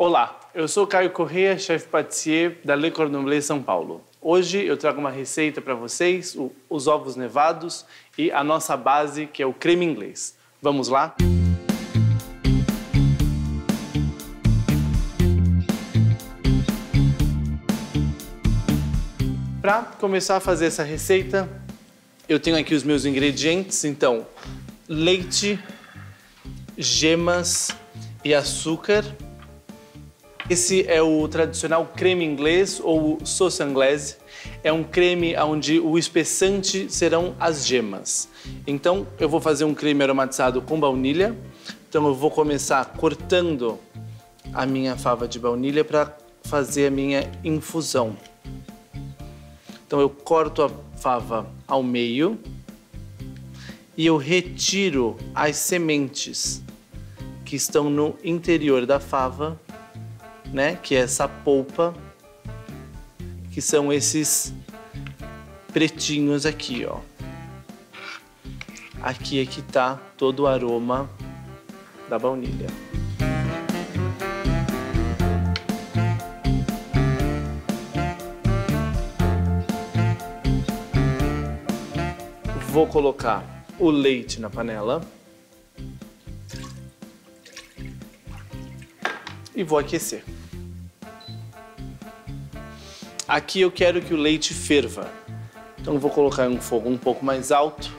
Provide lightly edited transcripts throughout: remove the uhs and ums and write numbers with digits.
Olá, eu sou Caio Corrêa, chefe patissier da Le Cordon Bleu São Paulo. Hoje eu trago uma receita para vocês, os ovos nevados e a nossa base, que é o creme inglês. Vamos lá? Para começar a fazer essa receita, eu tenho aqui os meus ingredientes, então, leite, gemas e açúcar. Esse é o tradicional creme inglês ou sauce anglaise. É um creme onde o espessante serão as gemas. Então, eu vou fazer um creme aromatizado com baunilha. Então, eu vou começar cortando a minha fava de baunilha para fazer a minha infusão. Então, eu corto a fava ao meio e eu retiro as sementes que estão no interior da fava, né? Que é essa polpa, que são esses pretinhos aqui, ó. Aqui é que tá todo o aroma da baunilha. Vou colocar o leite na panela e vou aquecer. Aqui eu quero que o leite ferva, então eu vou colocar em um fogo um pouco mais alto.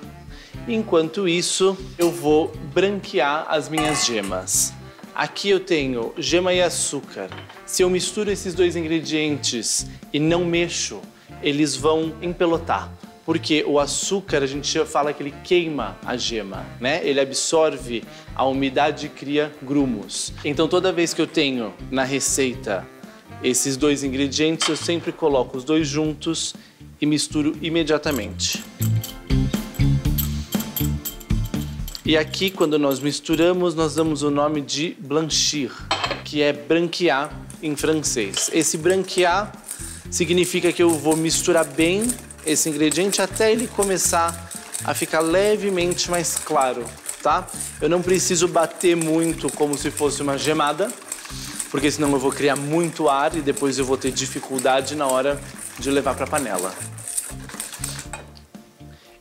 Enquanto isso, eu vou branquear as minhas gemas. Aqui eu tenho gema e açúcar. Se eu misturo esses dois ingredientes e não mexo, eles vão empelotar. Porque o açúcar, a gente fala que ele queima a gema, né? Ele absorve a umidade e cria grumos. Então toda vez que eu tenho na receita esses dois ingredientes, eu sempre coloco os dois juntos e misturo imediatamente. E aqui, quando nós misturamos, nós damos o nome de blanchir, que é branquear em francês. Esse branquear significa que eu vou misturar bem esse ingrediente até ele começar a ficar levemente mais claro, tá? Eu não preciso bater muito como se fosse uma gemada, porque senão eu vou criar muito ar e depois eu vou ter dificuldade na hora de levar para a panela.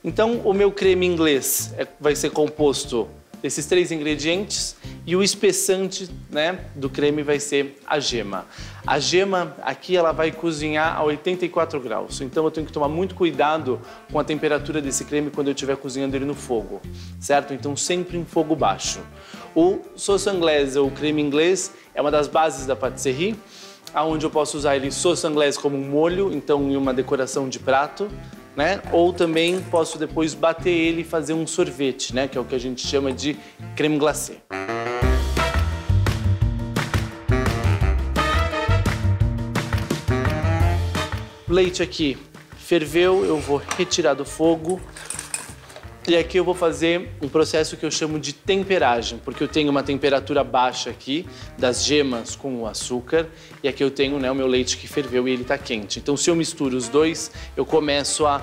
Então, o meu creme inglês vai ser composto desses três ingredientes e o espessante, né, do creme vai ser a gema. A gema aqui ela vai cozinhar a 84 graus, então eu tenho que tomar muito cuidado com a temperatura desse creme quando eu estiver cozinhando ele no fogo, certo? Então sempre em fogo baixo. O sauce anglaise ou creme inglês é uma das bases da patisserie, onde eu posso usar ele sauce anglaise como um molho, então em uma decoração de prato, né? Ou também posso depois bater ele e fazer um sorvete, né? Que é o que a gente chama de creme glacé. O leite aqui ferveu, eu vou retirar do fogo. E aqui eu vou fazer um processo que eu chamo de temperagem, porque eu tenho uma temperatura baixa aqui das gemas com o açúcar e aqui eu tenho, né, o meu leite que ferveu e ele está quente. Então, se eu misturo os dois, eu começo a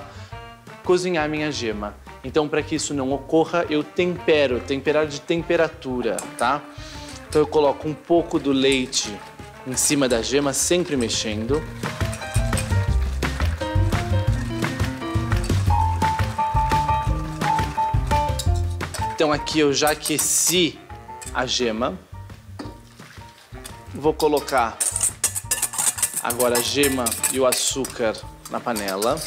cozinhar a minha gema. Então, para que isso não ocorra, eu tempero, temperar de temperatura, tá? Então, eu coloco um pouco do leite em cima da gema, sempre mexendo. Então aqui eu já aqueci a gema. Vou colocar agora a gema e o açúcar na panela.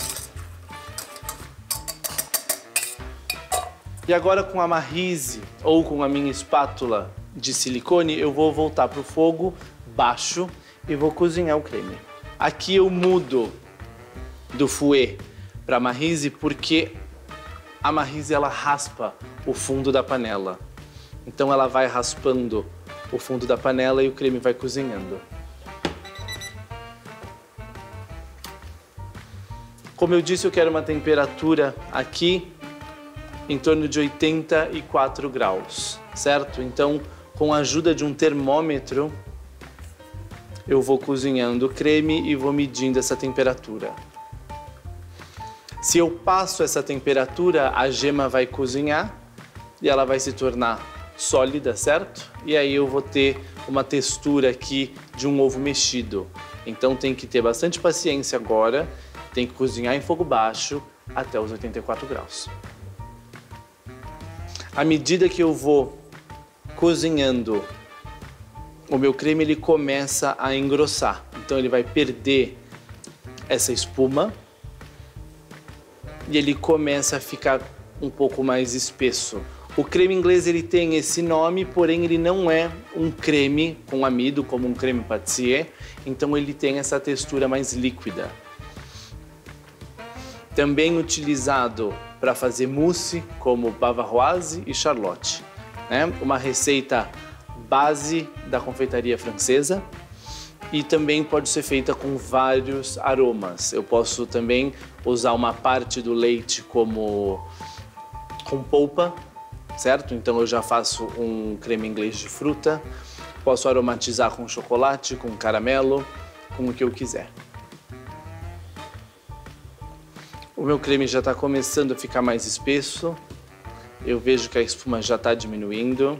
E agora com a marrise ou com a minha espátula de silicone, eu vou voltar para o fogo baixo e vou cozinhar o creme. Aqui eu mudo do fouet para a marrise porque a marrise ela raspa o fundo da panela. Então ela vai raspando o fundo da panela e o creme vai cozinhando. Como eu disse, eu quero uma temperatura aqui em torno de 84 graus, certo? Então, com a ajuda de um termômetro, eu vou cozinhando o creme e vou medindo essa temperatura. Se eu passo essa temperatura, a gema vai cozinhar e ela vai se tornar sólida, certo? E aí eu vou ter uma textura aqui de um ovo mexido. Então tem que ter bastante paciência agora, tem que cozinhar em fogo baixo até os 84 graus. À medida que eu vou cozinhando, o meu creme ele começa a engrossar. Então ele vai perder essa espuma e ele começa a ficar um pouco mais espesso. O creme inglês ele tem esse nome, porém ele não é um creme com amido como um creme pâtissier, então ele tem essa textura mais líquida. Também utilizado para fazer mousse como bavaroise e charlotte, né? Uma receita base da confeitaria francesa e também pode ser feita com vários aromas. Eu posso também usar uma parte do leite como com polpa, certo? Então eu já faço um creme inglês de fruta, posso aromatizar com chocolate, com caramelo, com o que eu quiser. O meu creme já está começando a ficar mais espesso, eu vejo que a espuma já está diminuindo,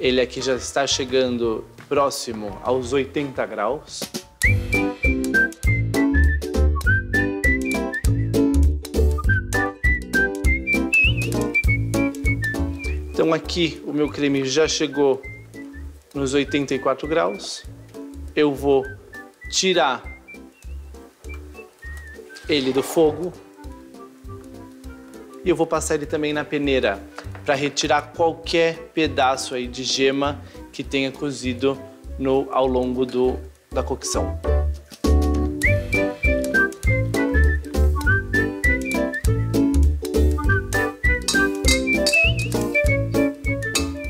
ele aqui já está chegando próximo aos 80 graus. Então aqui o meu creme já chegou nos 84 graus. Eu vou tirar ele do fogo e eu vou passar ele também na peneira para retirar qualquer pedaço aí de gema que tenha cozido ao longo da cocção.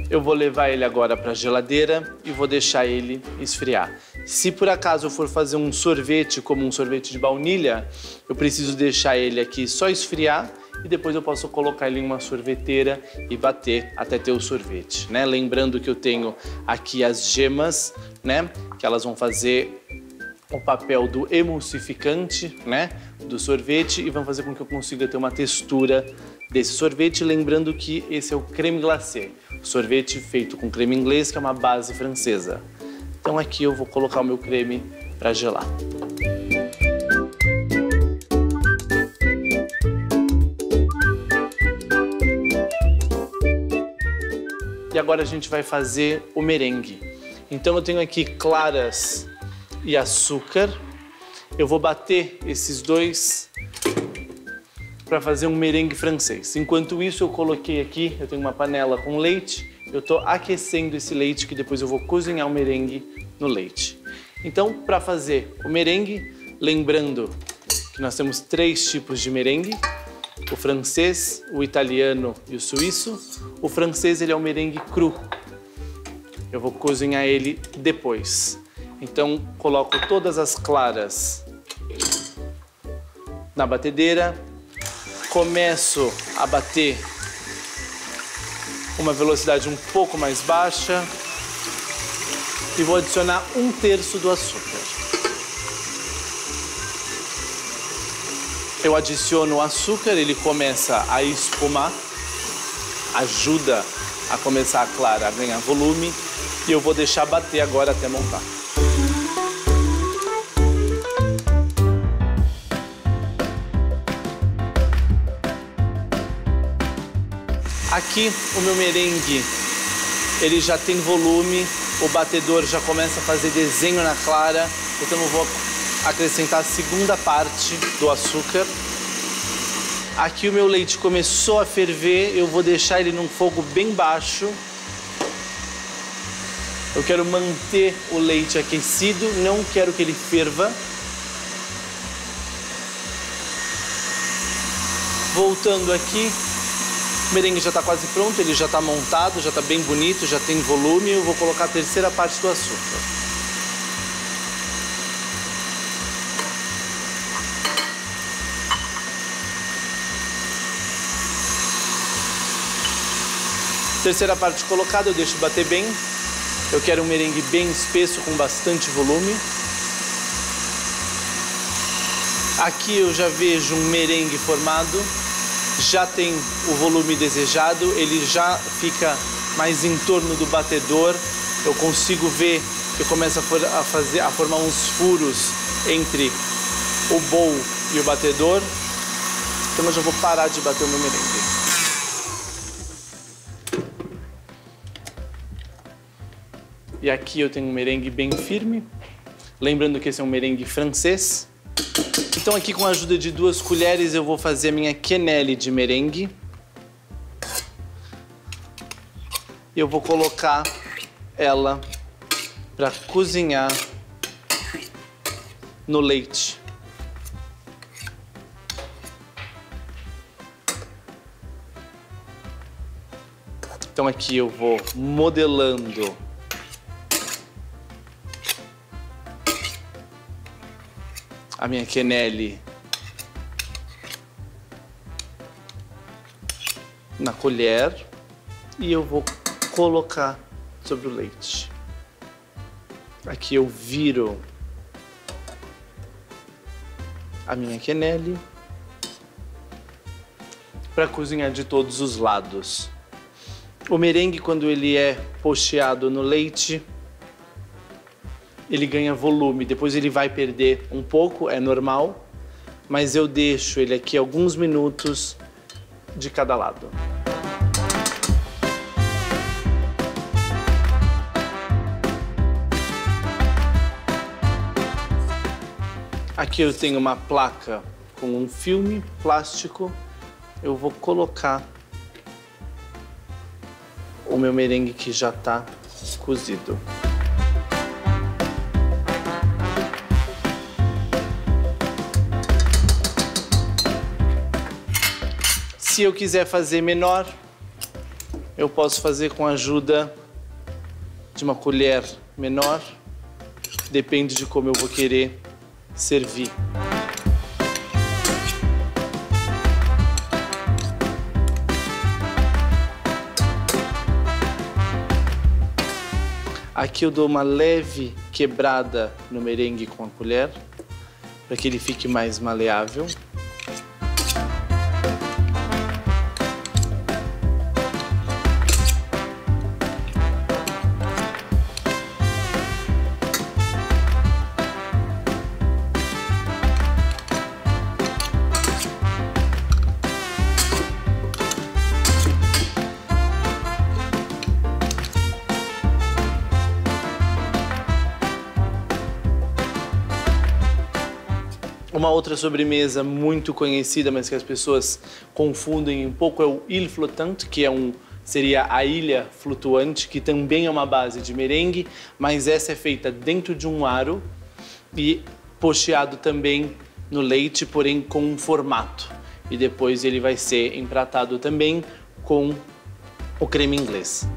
Eu vou levar ele agora para a geladeira e vou deixar ele esfriar. Se por acaso eu for fazer um sorvete, como um sorvete de baunilha, eu preciso deixar ele aqui só esfriar e depois eu posso colocar ele em uma sorveteira e bater até ter o sorvete, né? Lembrando que eu tenho aqui as gemas, né? Que elas vão fazer o papel do emulsificante, né? Do sorvete e vão fazer com que eu consiga ter uma textura desse sorvete, lembrando que esse é o creme glacé, sorvete feito com creme inglês, que é uma base francesa. Então aqui eu vou colocar o meu creme para gelar. E agora a gente vai fazer o merengue. Então eu tenho aqui claras e açúcar. Eu vou bater esses dois para fazer um merengue francês. Enquanto isso eu coloquei aqui, eu tenho uma panela com leite. Eu estou aquecendo esse leite que depois eu vou cozinhar o merengue no leite. Então, para fazer o merengue, lembrando que nós temos 3 tipos de merengue. O francês, o italiano e o suíço. O francês ele é o merengue cru. Eu vou cozinhar ele depois. Então coloco todas as claras na batedeira. Começo a bater uma velocidade um pouco mais baixa. E vou adicionar 1/3 do açúcar. Eu adiciono o açúcar, ele começa a espumar, ajuda a começar a clara a ganhar volume e eu vou deixar bater agora até montar. Aqui o meu merengue, ele já tem volume, o batedor já começa a fazer desenho na clara, então eu vou acrescentar a segunda parte do açúcar. Aqui o meu leite começou a ferver, eu vou deixar ele num fogo bem baixo. Eu quero manter o leite aquecido, não quero que ele ferva. Voltando aqui, o merengue já está quase pronto, ele já está montado, já está bem bonito, já tem volume. Eu vou colocar a terceira parte do açúcar. Terceira parte colocada, eu deixo bater bem. Eu quero um merengue bem espesso, com bastante volume. Aqui eu já vejo um merengue formado. Já tem o volume desejado, ele já fica mais em torno do batedor, eu consigo ver que eu começo a formar uns furos entre o bowl e o batedor. Então eu já vou parar de bater o meu merengue. E aqui eu tenho um merengue bem firme. Lembrando que esse é um merengue francês. Então aqui com a ajuda de 2 colheres eu vou fazer a minha quenelle de merengue. E eu vou colocar ela para cozinhar no leite. Então aqui eu vou modelando a minha quenelle na colher e eu vou colocar sobre o leite. Aqui eu viro a minha quenelle para cozinhar de todos os lados. O merengue, quando ele é pocheado no leite, ele ganha volume, depois ele vai perder um pouco, é normal, mas eu deixo ele aqui alguns minutos de cada lado. Aqui eu tenho uma placa com um filme plástico, eu vou colocar o meu merengue que já está cozido. Se eu quiser fazer menor, eu posso fazer com a ajuda de uma colher menor. Depende de como eu vou querer servir. Aqui eu dou uma leve quebrada no merengue com a colher, para que ele fique mais maleável. Uma outra sobremesa muito conhecida, mas que as pessoas confundem um pouco, é o Île Flottante, que seria a ilha flutuante, que também é uma base de merengue, mas essa é feita dentro de um aro e pocheado também no leite, porém com um formato. E depois ele vai ser empratado também com o creme inglês.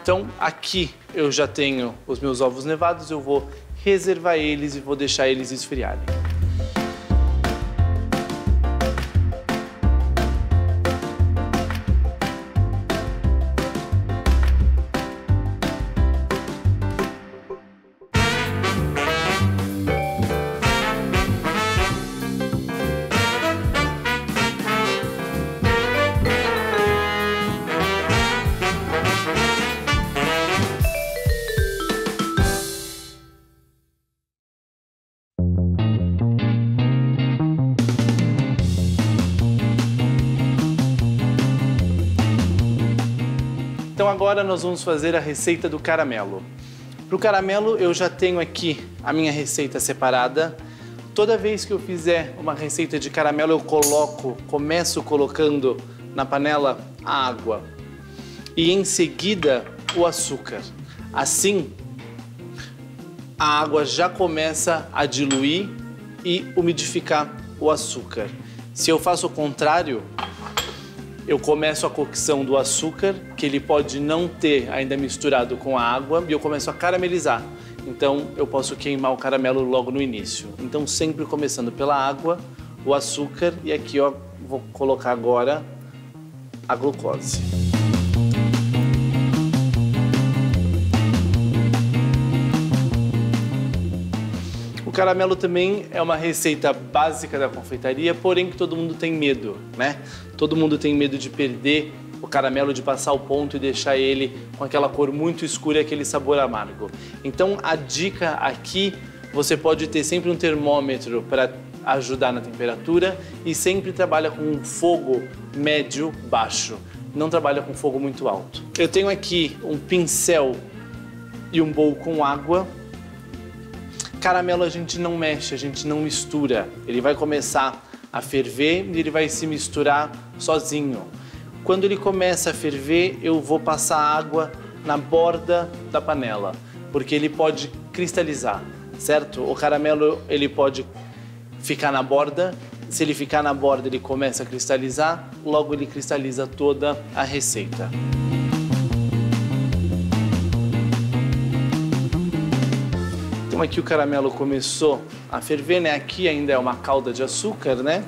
Então aqui eu já tenho os meus ovos nevados, eu vou reservar eles e vou deixar eles esfriarem. Então agora nós vamos fazer a receita do caramelo. Para o caramelo eu já tenho aqui a minha receita separada. Toda vez que eu fizer uma receita de caramelo eu começo colocando na panela a água e em seguida o açúcar. Assim a água já começa a diluir e umidificar o açúcar. Se eu faço o contrário, eu começo a cocção do açúcar, que ele pode não ter ainda misturado com a água, e eu começo a caramelizar. então eu posso queimar o caramelo logo no início. Então sempre começando pela água, o açúcar e aqui ó, vou colocar agora a glucose. O caramelo também é uma receita básica da confeitaria, porém que todo mundo tem medo, né? Todo mundo tem medo de perder o caramelo, de passar o ponto e deixar ele com aquela cor muito escura e aquele sabor amargo. Então a dica aqui, você pode ter sempre um termômetro para ajudar na temperatura e sempre trabalha com um fogo médio baixo, não trabalha com fogo muito alto. Eu tenho aqui um pincel e um bowl com água. Caramelo a gente não mexe, a gente não mistura. Ele vai começar a ferver e ele vai se misturar sozinho. Quando ele começa a ferver, eu vou passar água na borda da panela, porque ele pode cristalizar, certo? O caramelo ele pode ficar na borda. Se ele ficar na borda, ele começa a cristalizar, logo ele cristaliza toda a receita. Então aqui o caramelo começou a ferver, né? Aqui ainda é uma calda de açúcar, né?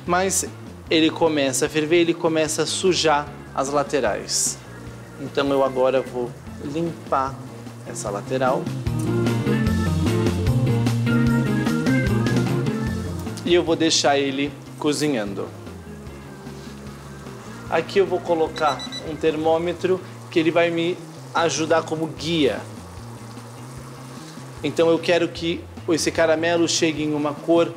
Mas ele começa a ferver, ele começa a sujar as laterais. Então eu agora vou limpar essa lateral. E eu vou deixar ele cozinhando. Aqui eu vou colocar um termômetro que ele vai me ajudar como guia. Então eu quero que esse caramelo chegue em uma cor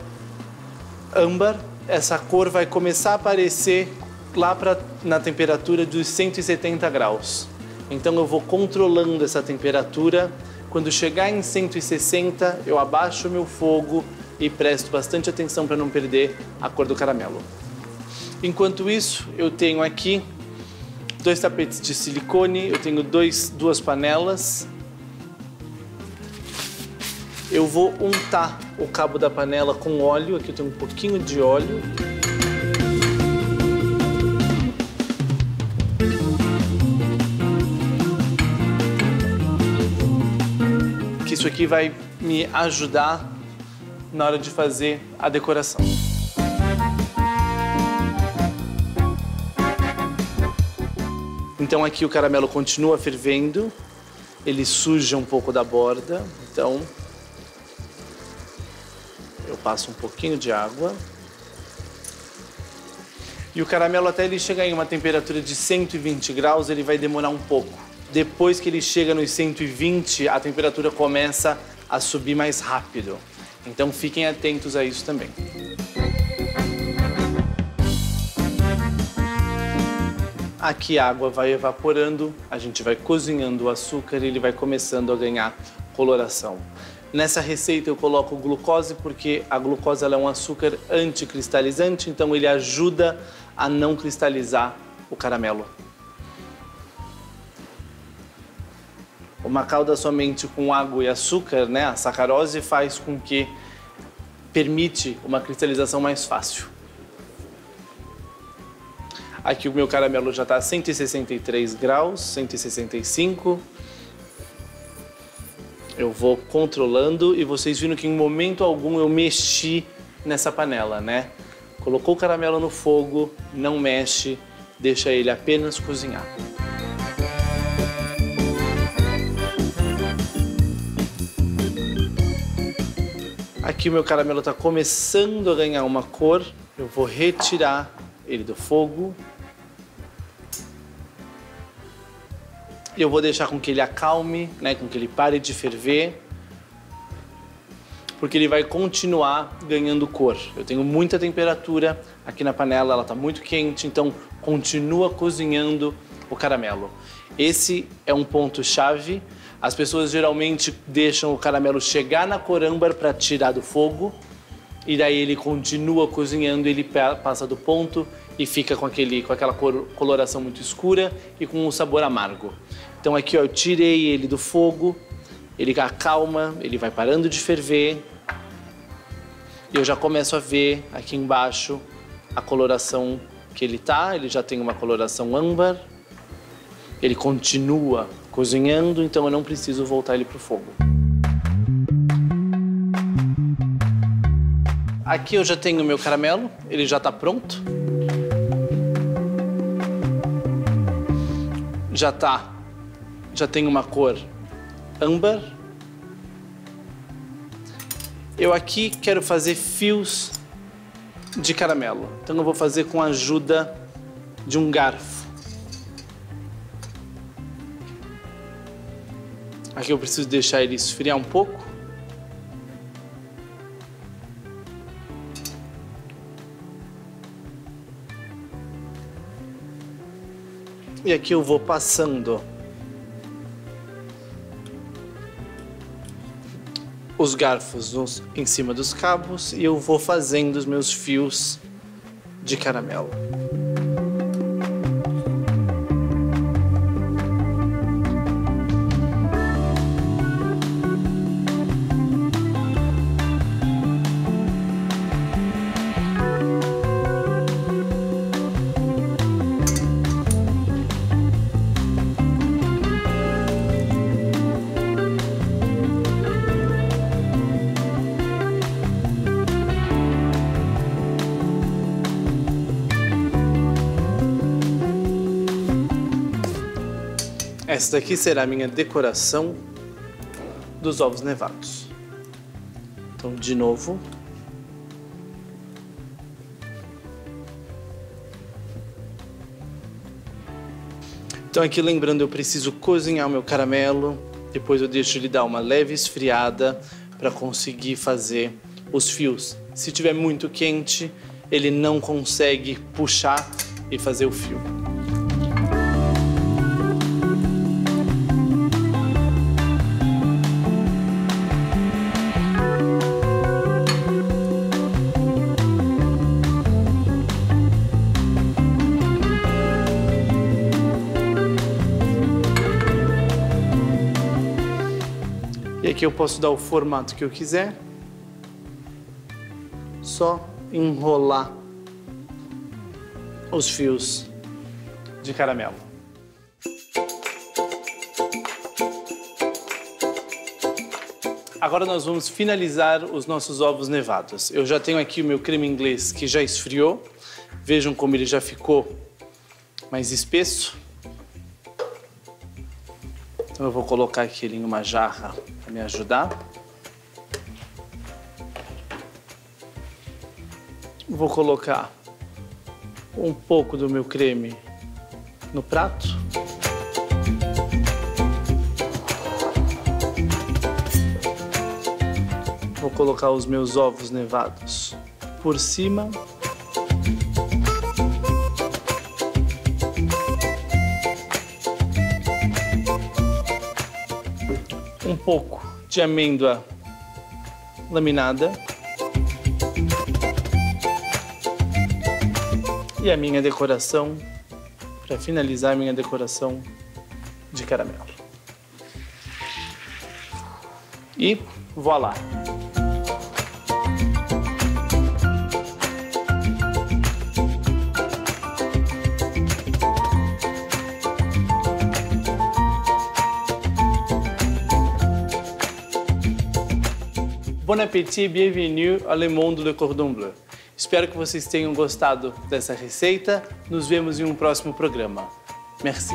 âmbar. Essa cor vai começar a aparecer lá na temperatura dos 170 graus. Então eu vou controlando essa temperatura. Quando chegar em 160, eu abaixo o meu fogo e presto bastante atenção para não perder a cor do caramelo. Enquanto isso, eu tenho aqui 2 tapetes de silicone, eu tenho duas panelas. Eu vou untar o cabo da panela com óleo, aqui eu tenho um pouquinho de óleo. Que isso aqui vai me ajudar na hora de fazer a decoração. Então aqui o caramelo continua fervendo, ele suja um pouco da borda, então eu passo um pouquinho de água. E o caramelo, até ele chegar em uma temperatura de 120 graus, ele vai demorar um pouco. Depois que ele chega nos 120, a temperatura começa a subir mais rápido. Então fiquem atentos a isso também. Aqui a água vai evaporando, a gente vai cozinhando o açúcar e ele vai começando a ganhar coloração. Nessa receita eu coloco glucose porque a glucose ela é um açúcar anticristalizante, então ele ajuda a não cristalizar o caramelo. Uma calda somente com água e açúcar, né, a sacarose, faz com que permite uma cristalização mais fácil. Aqui o meu caramelo já está a 163 graus, 165. Eu vou controlando e vocês viram que em momento algum eu mexi nessa panela, né? Colocou o caramelo no fogo, não mexe, deixa ele apenas cozinhar. Aqui o meu caramelo está começando a ganhar uma cor, eu vou retirar ele do fogo. E eu vou deixar com que ele acalme, né, com que ele pare de ferver, porque ele vai continuar ganhando cor. Eu tenho muita temperatura aqui na panela, ela está muito quente, então continua cozinhando o caramelo. Esse é um ponto-chave. As pessoas geralmente deixam o caramelo chegar na cor âmbar para tirar do fogo, e daí ele continua cozinhando, ele passa do ponto e fica com aquela coloração muito escura e com um sabor amargo. Então aqui ó, eu tirei ele do fogo, ele acalma, ele vai parando de ferver. E eu já começo a ver aqui embaixo a coloração que ele já tem uma coloração âmbar. Ele continua cozinhando, então eu não preciso voltar ele para o fogo. Aqui eu já tenho o meu caramelo, ele já está pronto. Já tem uma cor âmbar. Eu aqui quero fazer fios de caramelo, então eu vou fazer com a ajuda de um garfo. Aqui eu preciso deixar ele esfriar um pouco. E aqui eu vou passando os garfos em cima dos cabos e eu vou fazendo os meus fios de caramelo. Esta daqui será a minha decoração dos ovos nevados. Então, de novo. Então, aqui lembrando, eu preciso cozinhar o meu caramelo. Depois eu deixo ele dar uma leve esfriada para conseguir fazer os fios. Se tiver muito quente, ele não consegue puxar e fazer o fio. E aqui eu posso dar o formato que eu quiser, só enrolar os fios de caramelo. Agora nós vamos finalizar os nossos ovos nevados. Eu já tenho aqui o meu creme inglês que já esfriou. Vejam como ele já ficou mais espesso. Então eu vou colocar aqui ele em uma jarra para me ajudar. Vou colocar um pouco do meu creme no prato. Vou colocar os meus ovos nevados por cima. Um pouco de amêndoa laminada. E a minha decoração, para finalizar a minha decoração de caramelo. E voilá! Bon appétit et bienvenue à Le Monde Le Cordon Bleu. Espero que vocês tenham gostado dessa receita. Nos vemos em um próximo programa. Merci.